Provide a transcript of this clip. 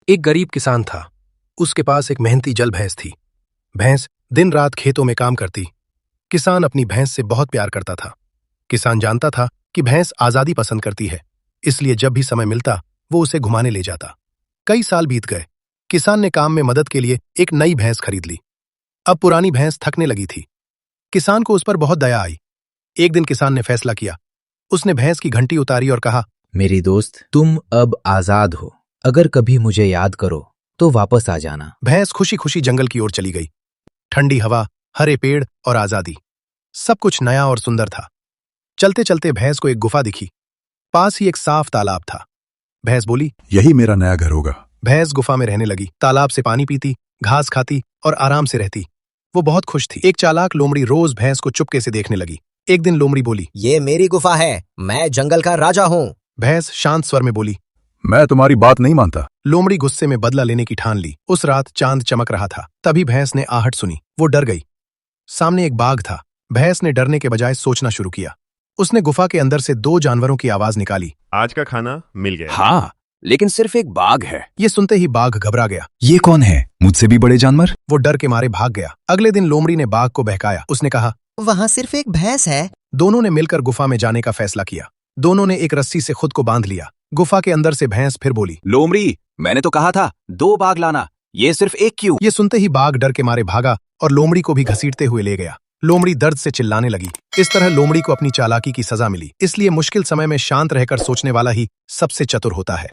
एक गरीब किसान था। उसके पास एक मेहनती जल भैंस थी। भैंस दिन रात खेतों में काम करती। किसान अपनी भैंस से बहुत प्यार करता था। किसान जानता था कि भैंस आजादी पसंद करती है, इसलिए जब भी समय मिलता वो उसे घुमाने ले जाता। कई साल बीत गए। किसान ने काम में मदद के लिए एक नई भैंस खरीद ली। अब पुरानी भैंस थकने लगी थी। किसान को उस पर बहुत दया आई। एक दिन किसान ने फैसला किया। उसने भैंस की घंटी उतारी और कहा, मेरी दोस्त, तुम अब आजाद हो। अगर कभी मुझे याद करो तो वापस आ जाना। भैंस खुशी खुशी जंगल की ओर चली गई। ठंडी हवा, हरे पेड़ और आजादी, सब कुछ नया और सुंदर था। चलते चलते भैंस को एक गुफा दिखी। पास ही एक साफ तालाब था। भैंस बोली, यही मेरा नया घर होगा। भैंस गुफा में रहने लगी। तालाब से पानी पीती, घास खाती और आराम से रहती। वो बहुत खुश थी। एक चालाक लोमड़ी रोज भैंस को चुपके से देखने लगी। एक दिन लोमड़ी बोली, ये मेरी गुफा है, मैं जंगल का राजा हूँ। भैंस शांत स्वर में बोली, मैं तुम्हारी बात नहीं मानता। लोमड़ी गुस्से में बदला लेने की ठान ली। उस रात चांद चमक रहा था। तभी भैंस ने आहट सुनी। वो डर गई। सामने एक बाघ था। भैंस ने डरने के बजाय सोचना शुरू किया। उसने गुफा के अंदर से दो जानवरों की आवाज निकाली। आज का खाना मिल गया। हाँ, लेकिन सिर्फ एक बाघ है। ये सुनते ही बाघ घबरा गया। ये कौन है? मुझसे भी बड़े जानवर? वो डर के मारे भाग गया। अगले दिन लोमड़ी ने बाघ को बहकाया। उसने कहा, वहाँ सिर्फ एक भैंस है। दोनों ने मिलकर गुफा में जाने का फैसला किया। दोनों ने एक रस्सी से खुद को बांध लिया। गुफा के अंदर से भैंस फिर बोली, लोमड़ी, मैंने तो कहा था 2 बाघ लाना, ये सिर्फ एक क्यों? ये सुनते ही बाघ डर के मारे भागा और लोमड़ी को भी घसीटते हुए ले गया। लोमड़ी दर्द से चिल्लाने लगी। इस तरह लोमड़ी को अपनी चालाकी की सजा मिली। इसलिए मुश्किल समय में शांत रहकर सोचने वाला ही सबसे चतुर होता है।